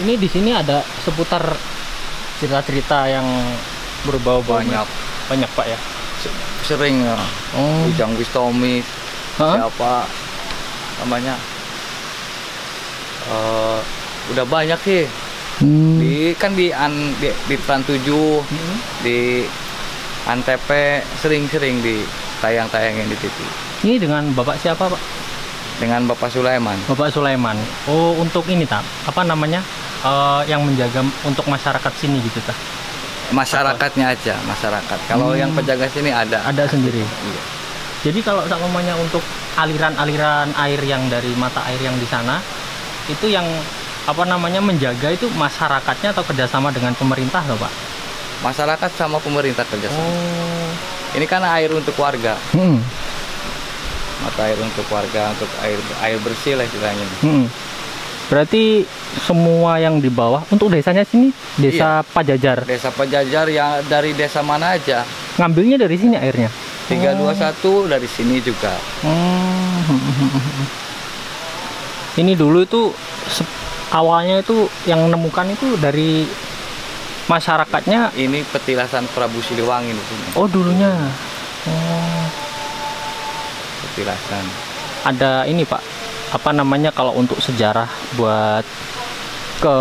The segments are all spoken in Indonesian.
Ini di sini ada seputar cerita-cerita yang berbau-bau banyak Pak ya. Sering ya. Ujang Wistomi, siapa namanya? Udah banyak sih. Di Trans 7, di Antv sering-sering ditayang-tayangin di TV. Ini dengan Bapak siapa Pak? Dengan Bapak Sulaiman. Bapak Sulaiman. Oh, untuk ini apa namanya? Yang menjaga untuk masyarakat sini gitu ta? Masyarakatnya aja, masyarakat. Kalau yang penjaga sini ada sendiri. Iya. Jadi kalau namanya untuk aliran-aliran air yang dari mata air yang di sana, itu yang apa namanya menjaga itu masyarakatnya atau kerjasama dengan pemerintah loh Pak? Masyarakat sama pemerintah kerjasama. Ini kan air untuk warga. Mata air untuk warga, untuk air bersih lah istilahnya. Berarti semua yang di bawah untuk desanya sini, desa Pajajar. Desa Pajajar yang dari desa mana aja. Ngambilnya dari sini airnya. 321 dari sini juga. Ini dulu itu awalnya itu yang menemukan itu dari masyarakatnya. Ini petilasan Prabu Siliwangi di sini. Oh dulunya. Petilasan. Ada ini Pak, apa namanya kalau untuk sejarah buat ke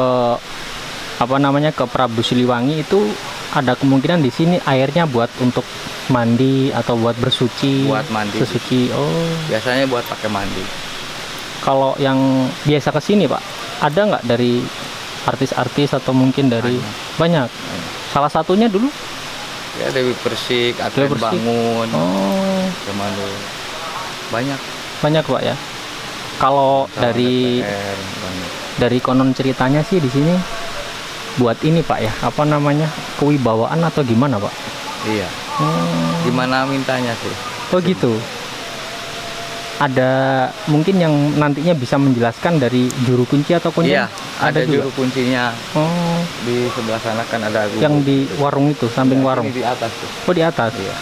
apa namanya ke Prabu Siliwangi itu ada kemungkinan di sini airnya buat untuk mandi atau buat bersuci. Buat mandi. Sesuci. Oh. Biasanya buat pakai mandi. Kalau yang biasa ke sini Pak, ada nggak dari artis-artis atau mungkin dari banyak. Salah satunya dulu? Ya Dewi Persik, Atlet Bangun. Kemana? Banyak Pak ya. Kalau dari konon ceritanya sih di sini buat ini Pak ya, apa namanya kewibawaan atau gimana Pak? Iya. Gimana mintanya sih? Oh gitu. Ada mungkin yang nantinya bisa menjelaskan dari juru kunci atau kunci? Iya, ada juru kuncinya. Di sebelah sana kan ada. Yang di warung itu, samping warung. Ini di atas tuh. Oh di atas. Iya.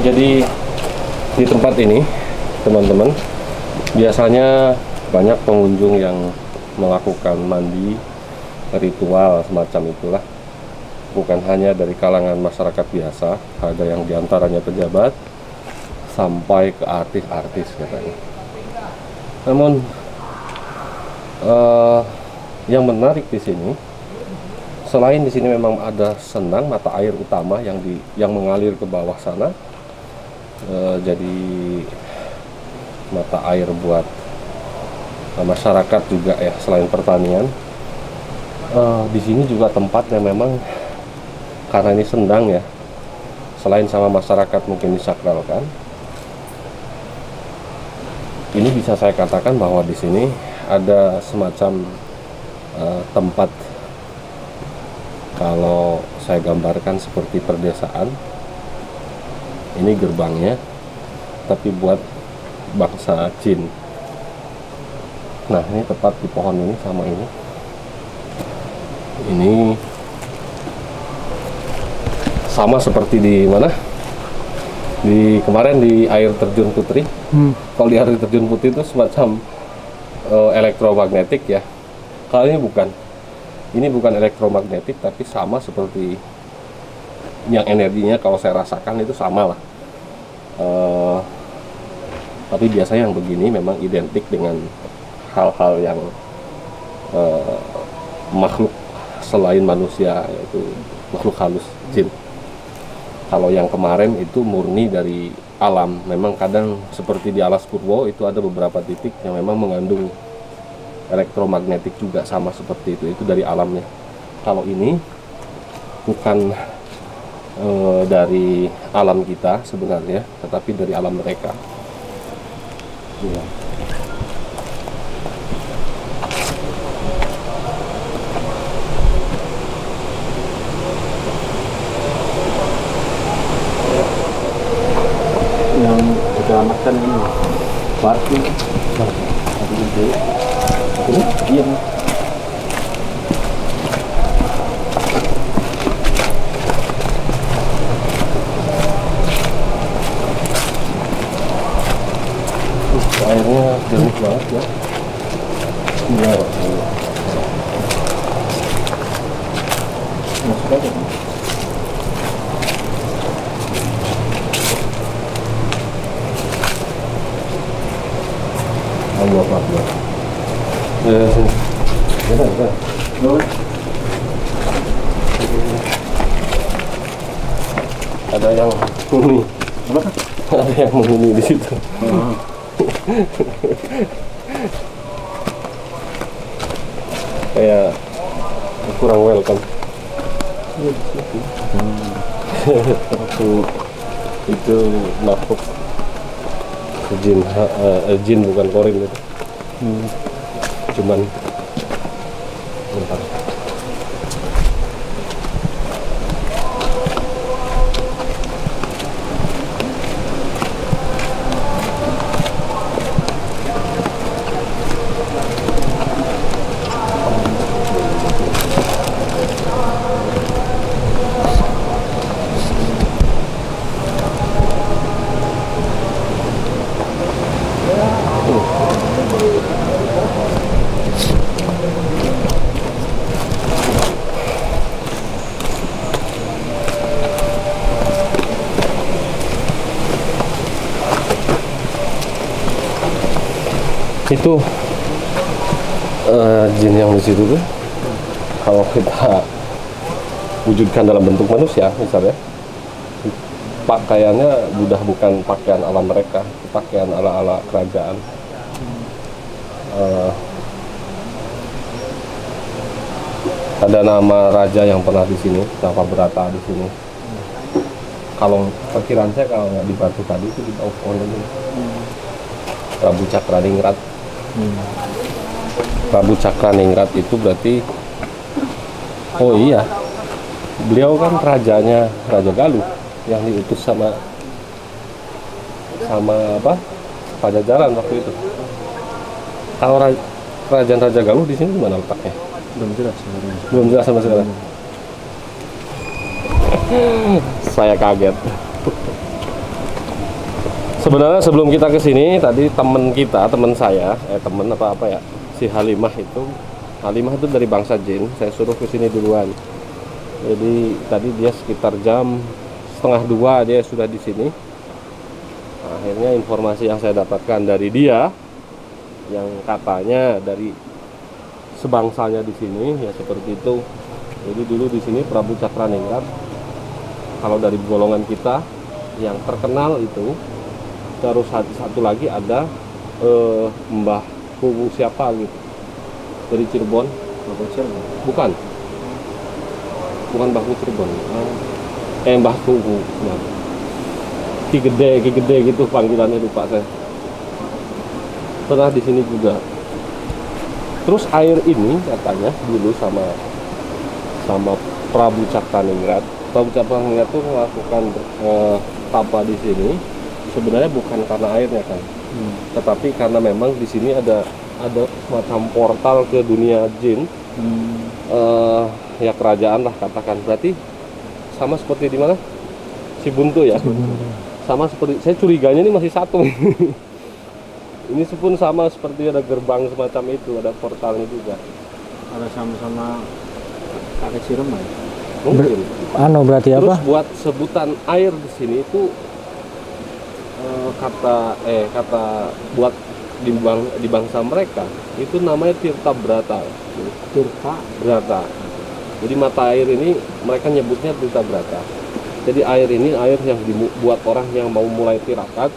Jadi di tempat ini teman-teman biasanya banyak pengunjung yang melakukan mandi ritual semacam itulah, bukan hanya dari kalangan masyarakat biasa, ada yang diantaranya pejabat sampai ke artis-artis katanya. Namun yang menarik di sini, selain di sini memang ada sendang mata air utama yang mengalir ke bawah sana, jadi mata air buat masyarakat juga ya, selain pertanian. Di sini juga tempat yang memang karena ini sendang ya, selain sama masyarakat mungkin disakralkan, ini bisa saya katakan bahwa di sini ada semacam tempat, kalau saya gambarkan seperti perdesaan. Ini gerbangnya, tapi buat bangsa jin. Nah ini tepat di pohon ini sama ini. Ini sama seperti di mana? Di kemarin di air terjun Putri. Kalau di air terjun Putri itu semacam elektromagnetik ya. Kalau ini bukan. Ini bukan elektromagnetik, tapi sama seperti yang energinya kalau saya rasakan itu sama lah. Tapi biasanya yang begini memang identik dengan hal-hal yang makhluk selain manusia, yaitu makhluk halus, jin. Kalau yang kemarin itu murni dari alam. Memang kadang seperti di Alas Purwo itu ada beberapa titik yang memang mengandung elektromagnetik juga, sama seperti itu dari alamnya. Kalau ini bukan dari alam kita sebenarnya, tetapi dari alam mereka. Ya. Yang diselamatkan ini batu gede. Iya. Airnya jernih banget ya. Iya, masuk aja. Allah Akbar. Sini. Ya. Ada yang menghuni. Apa? Ada yang menghuni di situ. Kayak kurang welcome. Waktu itu makhluk jin bukan korin itu. Cuman bentar. Itu jin yang di situ tuh kalau kita wujudkan dalam bentuk manusia misalnya, pakaiannya udah bukan pakaian ala mereka, pakaian ala kerajaan. Ada nama raja yang pernah di sini, Napa Berata di sini. Kalau perkiraan saya kalau nggak di batu tadi itu di bawah pohon ini. Prabu Cakraningrat. Prabu Cakraningrat itu berarti, oh iya, beliau kan rajanya Raja Galuh yang diutus sama apa Pajajaran waktu itu. Kalau kerajaan Raja Galuh di sini gimana letaknya? Belum jelas sama sekali. Saya kaget. Sebenarnya sebelum kita ke sini tadi teman saya, teman apa ya, si Halimah itu dari bangsa jin. Saya suruh ke sini duluan. Jadi tadi dia sekitar jam 1:30 dia sudah di sini. Akhirnya informasi yang saya dapatkan dari dia, yang katanya dari sebangsanya di sini ya seperti itu. Jadi dulu di sini Prabu Cakraningrat, kalau dari golongan kita yang terkenal itu. Terus satu lagi ada Mbah Kuwu siapa gitu dari Cirebon. Bukan Mbah Kuwu Cirebon. Mbah Kuwu Ki Gede gitu panggilannya, lupa saya. Pernah di sini juga. Terus air ini katanya dulu sama Prabu Cakraningrat. Prabu Cakraningrat itu melakukan tapa di sini. Sebenarnya bukan karena airnya kan, tetapi karena memang di sini ada semacam portal ke dunia jin, ya kerajaan lah katakan. Berarti sama seperti di mana? Sibuntu ya. Sama seperti, saya curiganya ini masih satu. Ini pun sama seperti ada gerbang semacam itu, ada portalnya juga. Ada sama-sama pakai Ciremai. Mungkin. Berarti terus apa? Buat sebutan air di sini itu kata buat di bangsa mereka itu namanya Tirta Brata. Tirta Brata. Jadi mata air ini mereka nyebutnya Tirta Brata. Jadi air ini air yang dibuat orang yang mau mulai tirakat,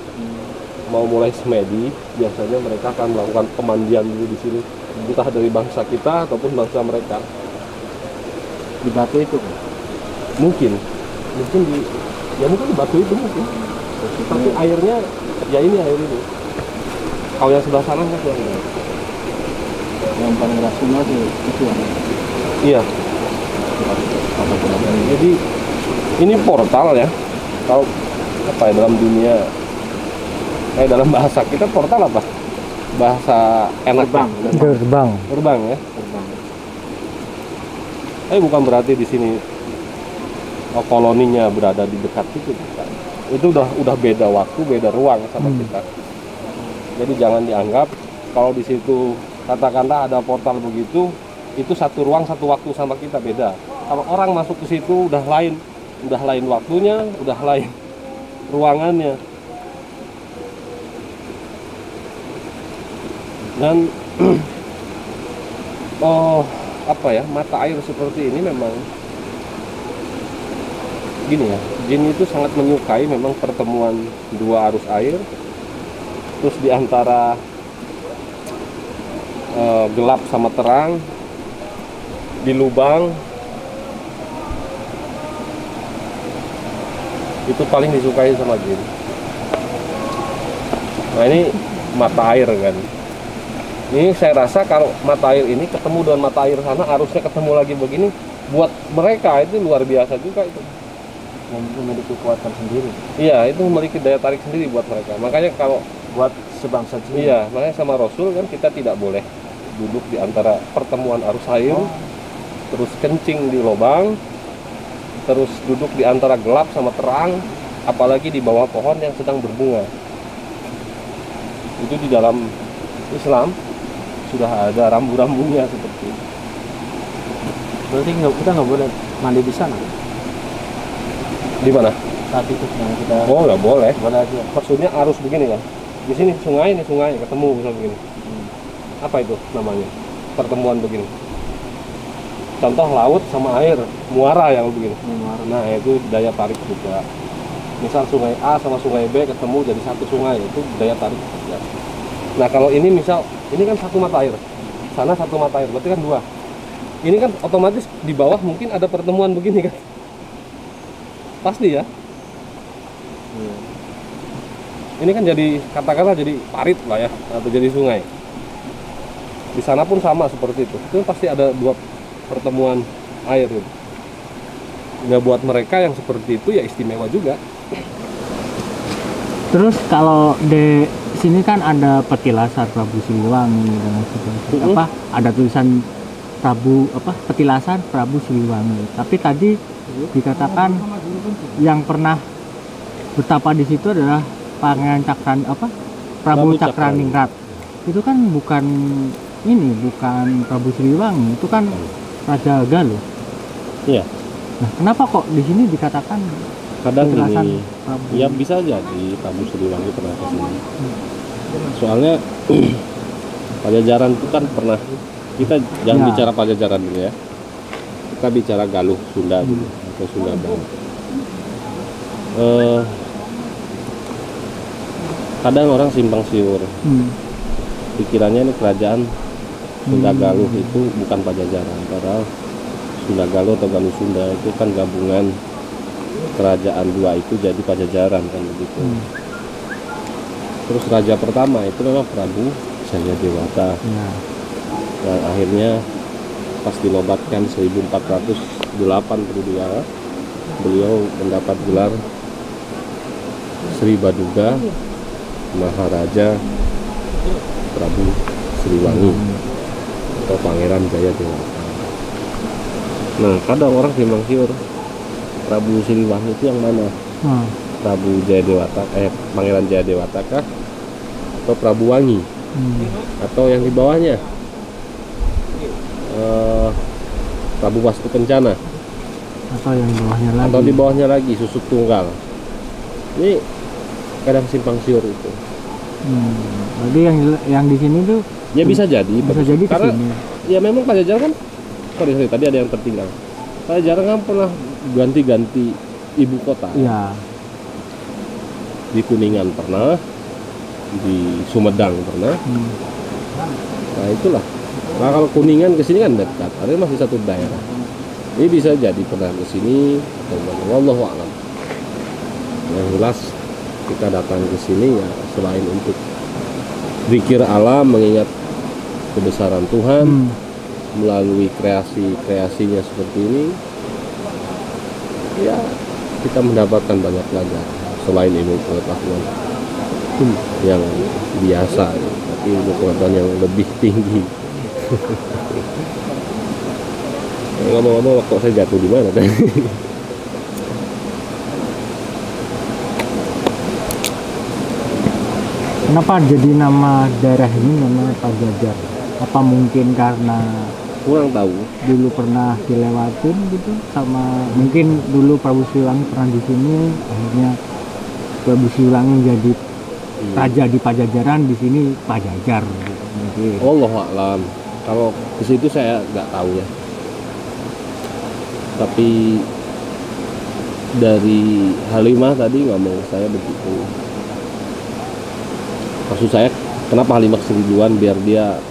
mau mulai semedi, biasanya mereka akan melakukan pemandian dulu di sini, entah dari bangsa kita ataupun bangsa mereka. di batu itu kan? Mungkin di batu itu mungkin. Tapi airnya ya ini air ini. Kalau yang sebelah sana kan Yang paling rasional itu yang iya. Jadi ini portal ya. Kalau apa ya dalam dunia, dalam bahasa kita portal apa? Bahasa enak gerbang ya. Bukan berarti di sini koloninya berada di dekat itu, bukan. Itu udah beda waktu, beda ruang sama kita. Jadi jangan dianggap kalau di situ katakanlah ada portal begitu, itu satu ruang satu waktu sama kita beda. Kalau orang masuk ke situ udah lain waktunya, udah lain ruangannya. Dan apa ya, mata air seperti ini memang gini ya, jin itu sangat menyukai memang pertemuan dua arus air, terus diantara gelap sama terang, di lubang, itu paling disukai sama jin. Nah ini mata air kan, ini saya rasa kalau mata air ini ketemu dengan mata air sana, arusnya ketemu lagi begini, buat mereka itu luar biasa juga itu. Memiliki kekuatan sendiri. Iya, itu memiliki daya tarik sendiri buat mereka. Makanya kalau Buat sebangsa jin. iya, makanya sama Rasul kan kita tidak boleh duduk di antara pertemuan arus air, terus kencing di lubang, terus duduk di antara gelap sama terang, apalagi di bawah pohon yang sedang berbunga. Itu di dalam Islam sudah ada rambu-rambunya seperti itu. Berarti kita nggak boleh mandi di sana. Di mana? Saat itu yang kita Oh, nggak boleh. boleh aja. Maksudnya arus begini kan? Di sini sungai, ini sungai ketemu misal begini. Apa itu namanya? Pertemuan begini. Contoh laut sama air, muara yang begini. Nah, itu daya tarik juga. Misal sungai A sama sungai B ketemu jadi satu sungai, itu daya tarik juga. Nah, kalau ini misal, ini kan satu mata air, sana satu mata air, berarti kan dua. Ini kan otomatis di bawah mungkin ada pertemuan begini kan? Pasti ya. Ini kan jadi, katakanlah jadi parit lah ya, atau jadi sungai. Di sana pun sama seperti itu. Itu pasti ada dua pertemuan air gitu. Ya buat mereka yang seperti itu ya istimewa juga. Terus kalau di sini kan ada petilasan Prabu Siliwangi dan sebagainya. Ada tulisan petilasan Prabu Siliwangi. Tapi tadi dikatakan yang pernah betapa di situ adalah Pangeran Prabu Cakraningrat. Itu kan bukan Prabu Siliwangi, itu kan Raja Galuh. Iya. Nah, kenapa kok di sini dikatakan Kadang petilasan ini, Prabu? ya bisa jadi Prabu Siliwangi pernah ke sini. Soalnya Pajajaran itu kan pernah, kita jangan Ya. bicara Pajajaran dulu ya. Kita bicara Galuh Sunda dulu, atau Sunda Baru. Kadang orang simpang siur, pikirannya ini kerajaan Sunda Galuh itu bukan Pajajaran, padahal Sunda Galuh atau Galuh Sunda itu kan gabungan kerajaan dua itu jadi Pajajaran kan begitu. Terus raja pertama itu memang Prabu Jayadewata. Dan akhirnya pas dinobatkan 1482 beliau mendapat gelar Sri Baduga Maharaja Prabu Siliwangi atau Pangeran Jayadewata. Nah, kadang orang simpang siur, Prabu Siliwangi itu yang mana? Prabu Jayadewata, Pangeran Jayadewata kah? Atau Prabu Wangi? Atau yang di bawahnya? Prabu Wastu Kencana? Atau yang di bawahnya lagi? Atau di bawahnya lagi Susuk Tunggal? Ini kadang simpang siur itu. Jadi yang di sini tuh Ya bisa jadi karena kesini. ya memang Pajajaran kan, sorry tadi ada yang tertinggal. Pajajaran kan pernah ganti-ganti ibu kota. Iya. Di Kuningan pernah, di Sumedang pernah. Nah itulah. Nah kalau Kuningan ke sini kan dekat, ada masih satu daerah. Ini bisa jadi pernah ke sini, wallahu a'lam. Yang jelas kita datang ke sini ya selain untuk zikir alam, mengingat kebesaran Tuhan melalui kreasinya seperti ini, ya kita mendapatkan banyak pelajaran selain ilmu pengetahuan yang biasa, tapi ilmu pengetahuan yang lebih tinggi. Ngomong-ngomong, kok saya jatuh di mana tadi? Kenapa jadi nama daerah ini nama Pajajar? Apa mungkin karena Kurang tahu. dulu pernah dilewatin gitu, sama mungkin dulu Prabu Siliwangi pernah di sini, akhirnya Prabu Siliwangi jadi raja di Pajajaran, di sini Pajajar gitu, mungkin. Allah alam. Kalau ke situ saya nggak tahu ya. Tapi dari Halimah tadi ngomong saya begitu. Maksud saya kenapa Halimah kesini duluan, biar dia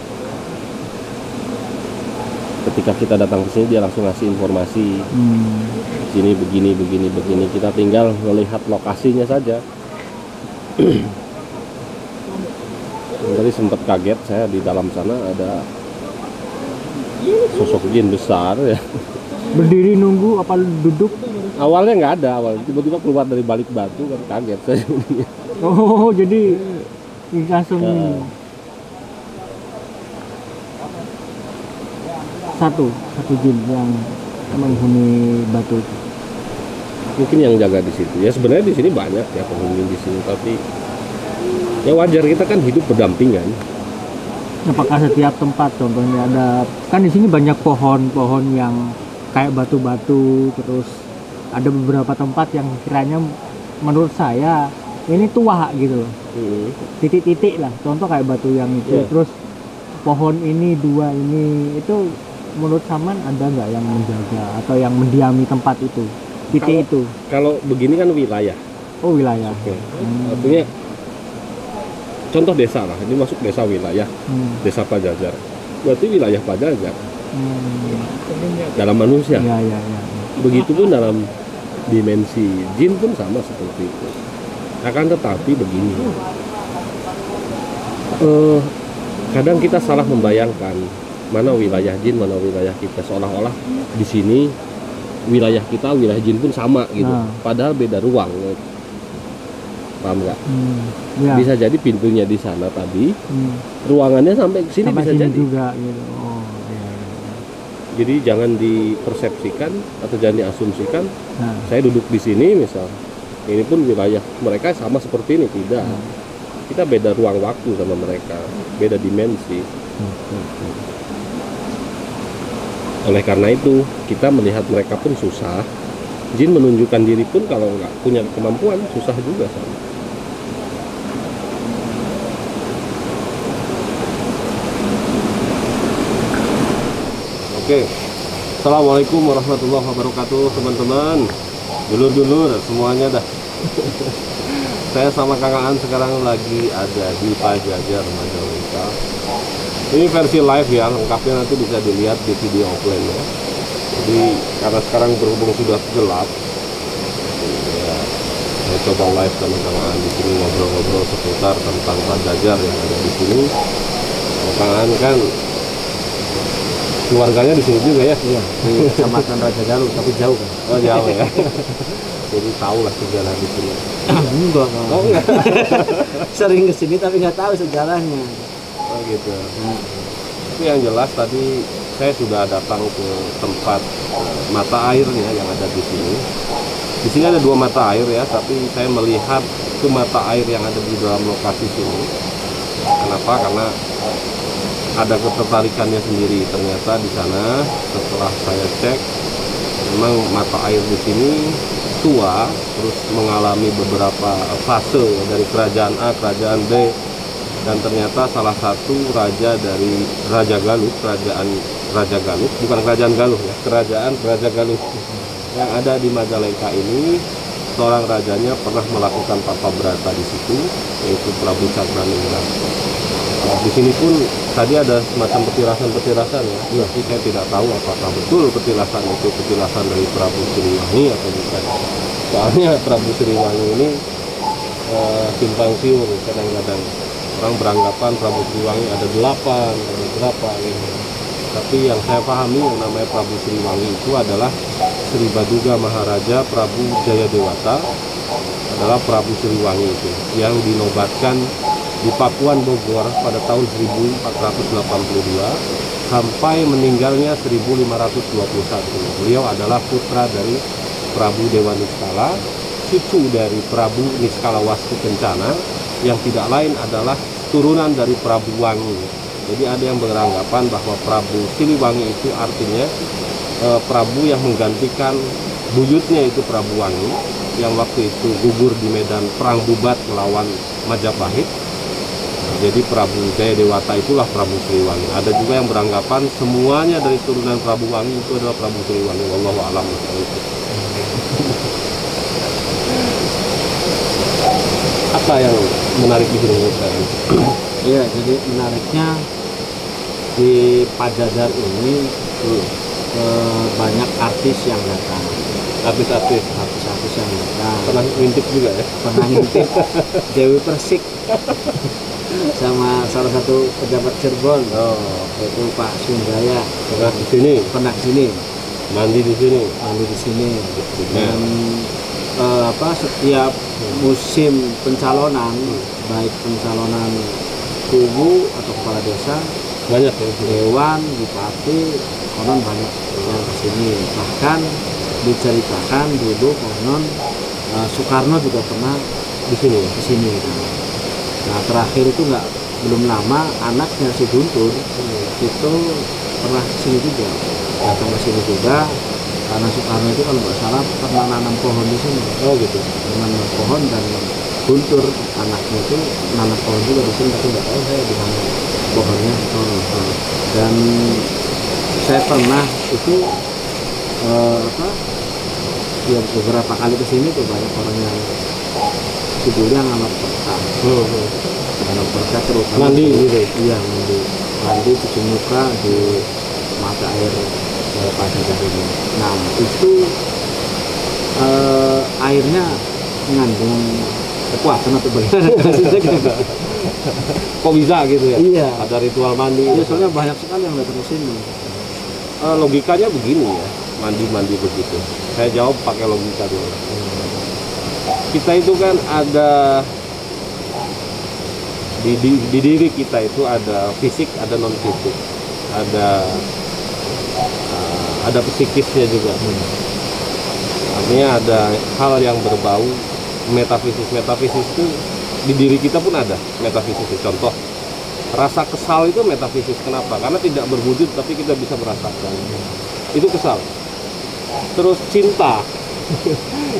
ketika kita datang ke sini dia langsung ngasih informasi. Sini begini. Kita tinggal melihat lokasinya saja. Tadi sempat kaget saya di dalam sana ada sosok jin besar ya. Berdiri nunggu apa duduk? Awalnya nggak ada, tiba-tiba keluar dari balik batu kan, kaget saya. Oh, jadi langsung ini. Satu jin yang menghuni batu itu. Mungkin yang jaga di situ. Ya sebenarnya di sini banyak ya penghuni di sini, tapi ya wajar, kita kan hidup berdampingan. Apakah setiap tempat, contohnya ada kan di sini banyak pohon-pohon yang kayak batu-batu, terus ada beberapa tempat yang kiranya menurut saya ini tua gitu loh. Titik-titik lah, contoh kayak batu yang itu. Terus pohon ini dua ini itu menurut Saman ada nggak yang menjaga atau yang mendiami tempat itu, titik itu? Kalau begini kan wilayah. Oh, wilayah. Artinya contoh desa lah, ini masuk desa wilayah, desa Pajajar. Berarti wilayah Pajajar. Dalam manusia. Ya. Begitupun dalam dimensi jin pun sama seperti itu. Akan tetapi begini, kadang kita salah membayangkan mana wilayah jin, mana wilayah kita, seolah-olah di sini wilayah kita, wilayah jin pun sama gitu. Padahal beda ruang. Paham nggak? Ya. Bisa jadi pintunya di sana tadi, ruangannya sampai ke sini bisa sini jadi. juga gitu. Oh, ya. Jadi jangan dipersepsikan atau jangan diasumsikan. Saya duduk di sini misal, ini pun wilayah mereka sama seperti ini, tidak. Kita beda ruang waktu sama mereka, beda dimensi. Oleh karena itu kita melihat mereka pun susah. Jin menunjukkan diri pun kalau nggak punya kemampuan susah juga sama. Oke, Assalamualaikum warahmatullahi wabarakatuh teman-teman, dulur-dulur semuanya dah. Saya sama Kang Aan sekarang lagi ada di Pajajar Majalengka. Ini versi live ya, lengkapnya nanti bisa dilihat di video offline ya. Jadi karena sekarang berhubung sudah gelap, ya, saya coba live sama Kang Aan di sini ngobrol-ngobrol seputar tentang Pajajar yang ada di sini. Kang Aan kan keluarganya di sini juga ya? Iya, di Kecamatan Raja Galuh, tapi jauh kan? Oh jauh ya. Jadi tahu lah sejarah di sini. Enggak. Oh enggak. Sering kesini tapi nggak tahu sejarahnya. Oh gitu. Tapi yang jelas tadi saya sudah datang ke tempat mata airnya yang ada di sini. Di sini ada 2 mata air ya, tapi saya melihat ke mata air yang ada di dalam lokasi sini. Kenapa? Karena ada ketertarikannya sendiri. Ternyata di sana setelah saya cek, memang mata air di sini tua, terus mengalami beberapa fase dari kerajaan A, kerajaan B, dan ternyata salah satu raja dari Raja Galuh, kerajaan Raja Galuh, bukan kerajaan Galuh ya, kerajaan Raja Galuh yang ada di Majalengka ini, seorang rajanya pernah melakukan tata berata di situ, yaitu Prabu Cakraningrat. Di sini pun tadi ada semacam petirasan-petirasan ya, tapi saya tidak tahu apakah betul petilasan itu petilasan dari Prabu Siliwangi atau bukan. Soalnya Prabu Siliwangi ini simpang siur, kadang-kadang orang beranggapan Prabu Siliwangi ada 8, ada berapa gitu. Tapi yang saya pahami yang namanya Prabu Siliwangi itu adalah Sri Baduga Maharaja Prabu Jayadewata, adalah Prabu Siliwangi itu yang dinobatkan di Pakuan Bogor pada tahun 1482 sampai meninggalnya 1521. Beliau adalah putra dari Prabu Dewa Niskala, cucu dari Prabu Niskala Wastu Kencana, yang tidak lain adalah turunan dari Prabu Wangi. Jadi ada yang beranggapan bahwa Prabu Siliwangi itu artinya Prabu yang menggantikan buyutnya itu Prabu Wangi yang waktu itu gugur di medan perang Bubat melawan Majapahit. Jadi Prabu Jayadewata itulah Prabu Siliwangi. Ada juga yang beranggapan semuanya dari turunan Prabu Wangi itu adalah Prabu Siliwangi. Wallahu a'lam bishawab. Apa yang menarik di sini menurut saya? Iya, jadi menariknya di Padadar ini banyak artis yang datang. Artis-artis yang datang. pernah ngintip juga ya? Pernah ngintip Dewi Persik sama salah satu pejabat Cirebon, yaitu Pak Sunjaya. Pernah di sini, Pernah ke sini, mandi di sini. di sini. Dan setiap musim pencalonan, baik pencalonan kubu atau kepala desa, Banyak ya? dewan, bupati, konon banyak yang kesini. Bahkan diceritakan dulu konon Soekarno juga pernah Di sini. kesini. Nah terakhir itu belum lama anaknya si Guntur itu pernah kesini juga, datang ke sini juga, karena Soekarno itu kalau nggak salah pernah nanam pohon di sini. Oh gitu. Nanam pohon, dan Guntur anaknya itu nanam pohon juga di sini, tapi nggak tahu saya di mana pohonnya. Dan saya pernah itu ya beberapa kali kesini tuh banyak orang yang judulnya nganor perka, nganor perka terutama Mandi gitu. iya mandi cuci muka di mata air Padadar ini. Nah itu airnya mengandung kekuatan atau bagaimana? Kok bisa gitu ya? Iya. Ada ritual mandi. Iya, soalnya banyak sekali yang datang ke sini. Logikanya begini ya, mandi begitu. Saya jawab pakai logika dulu. Kita itu kan ada di diri kita itu ada fisik, ada non fisik, ada psikisnya juga. Artinya ada hal yang berbau metafisis. Metafisis itu di diri kita pun ada metafisis. Contoh, rasa kesal itu metafisis. Kenapa? Karena tidak berwujud tapi kita bisa merasakan. Itu kesal. Terus cinta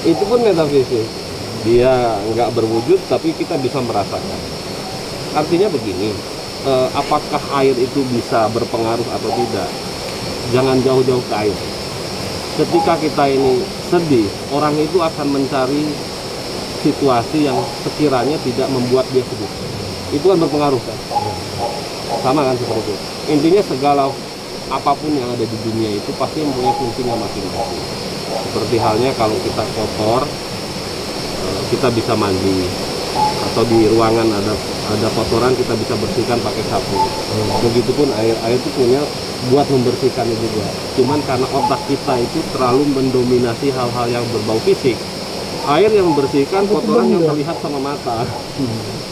itu pun metafisis. Dia nggak berwujud tapi kita bisa merasakan. Artinya begini, apakah air itu bisa berpengaruh atau tidak? Jangan jauh-jauh ke air. Ketika kita ini sedih, orang itu akan mencari situasi yang sekiranya tidak membuat dia sedih. Itu kan berpengaruh kan? Sama kan seperti itu. Intinya segala apapun yang ada di dunia itu pasti mempunyai fungsinya masing-masing. Seperti halnya kalau kita kotor, kita bisa mandi, atau di ruangan ada kotoran kita bisa bersihkan pakai sapu. Begitupun air itu punya buat membersihkannya juga. Cuman karena otak kita itu terlalu mendominasi hal-hal yang berbau fisik, air yang membersihkan kotoran yang terlihat sama mata.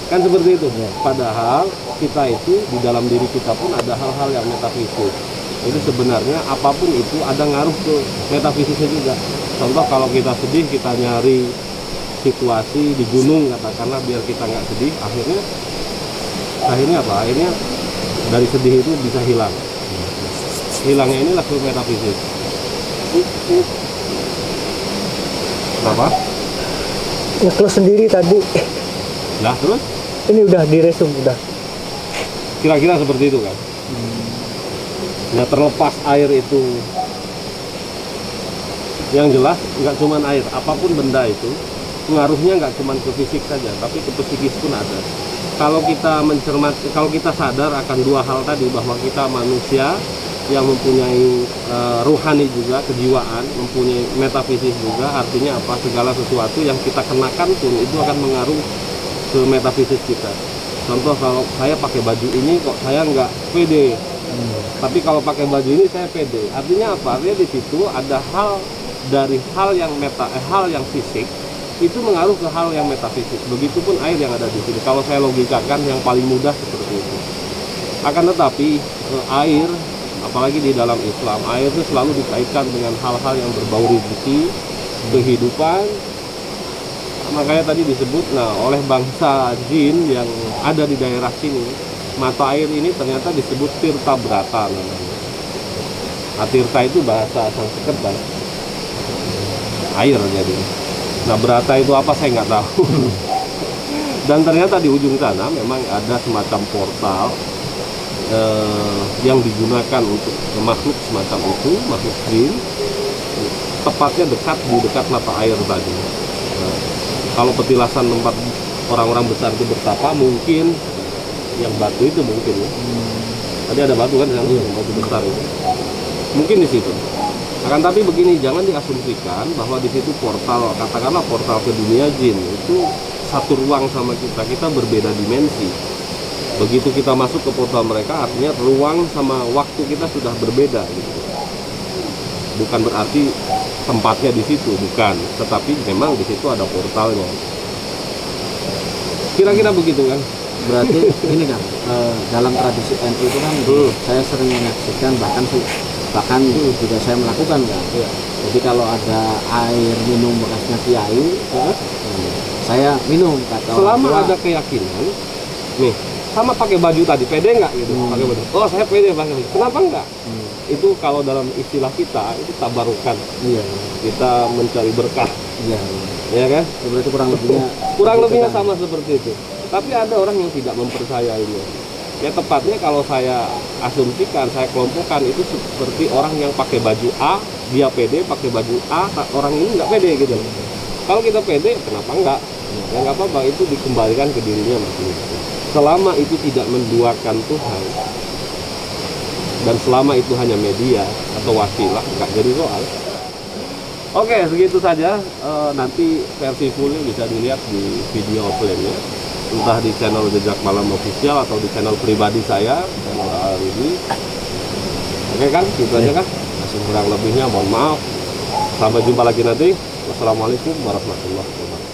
Kan seperti itu. Padahal kita itu di dalam diri kita pun ada hal-hal yang metafisik. Jadi sebenarnya apapun itu ada ngaruh ke metafisisnya juga. Contoh kalau kita sedih, kita nyari situasi di gunung katakanlah biar kita nggak sedih, akhirnya apa? Akhirnya dari sedih itu bisa hilang. Hilangnya inilah ke metafisik. Apa? Nge-close sendiri tadi. Nah terus? Ini udah diresum udah. Kira-kira seperti itu kan? Nah terlepas air itu, yang jelas nggak cuma air, apapun benda itu pengaruhnya nggak cuma ke fisik saja, tapi ke psikis pun ada. Kalau kita mencermati, kalau kita sadar akan dua hal tadi, bahwa kita manusia yang mempunyai ruhani juga, kejiwaan, mempunyai metafisis juga, artinya apa? Segala sesuatu yang kita kenakan pun itu akan mengaruh ke metafisis kita. Contoh kalau saya pakai baju ini kok saya nggak pede, tapi kalau pakai baju ini saya pede. Artinya apa? Artinya di situ ada hal dari hal yang fisik itu mengaruh ke hal yang metafisik. Begitupun air yang ada di sini. Kalau saya logikakan yang paling mudah seperti itu. Akan tetapi air, apalagi di dalam Islam, air itu selalu dikaitkan dengan hal-hal yang berbau rezeki, kehidupan, makanya tadi disebut, nah oleh bangsa jin yang ada di daerah sini, mata air ini ternyata disebut Tirta Brata namanya. Nah, Tirta itu bahasa Sanskerta, air jadi. Nah, Brata itu apa saya nggak tahu. Dan ternyata di ujung sana memang ada semacam portal yang digunakan untuk makhluk semacam itu, makhluk jin, tepatnya di dekat mata air tadi. Nah, kalau petilasan tempat orang-orang besar itu bertapa, mungkin yang batu itu mungkin ya. Tadi ada batu kan yang batu besar itu. Mungkin di situ. Akan tapi begini, jangan diasumsikan bahwa di situ portal, katakanlah portal ke dunia jin itu satu ruang sama kita. Kita berbeda dimensi. Begitu kita masuk ke portal mereka, artinya ruang sama waktu kita sudah berbeda gitu. Bukan berarti tempatnya di situ, bukan. Tetapi memang di situ ada portalnya. Kira-kira begitu kan? Berarti ini kan dalam tradisi NU itu kan saya sering menyaksikan, bahkan juga saya melakukan kan. Jadi kalau ada air minum bekasnya kiai, saya minum kata selama orang tua. ada keyakinan nih, sama pakai baju tadi pede nggak gitu, pakai baju, oh saya pede pakai baju, kenapa enggak? Itu kalau dalam istilah kita itu tabarukan, kita mencari berkah, ya kan? Ya, berarti kurang lebihnya sama seperti itu. Tapi ada orang yang tidak mempercayainya. Ya tepatnya kalau saya asumsikan, saya kelompokkan itu seperti orang yang pakai baju A, dia pede pakai baju A, orang ini nggak pede gitu. Kalau kita pede, kenapa enggak? Ya nggak apa-apa, itu dikembalikan ke dirinya masing-masing. Selama itu tidak menduakan Tuhan, dan selama itu hanya media atau wasilah, nggak jadi soal. Oke, segitu saja. Nanti versi fullnya bisa dilihat di video offline-nya, entah di channel Jejak Malam Official atau di channel pribadi saya, channel Al-Rudi. Oke kan, gitu aja kan. Masih kurang lebihnya mohon maaf. Sampai jumpa lagi nanti. Wassalamualaikum warahmatullahi wabarakatuh.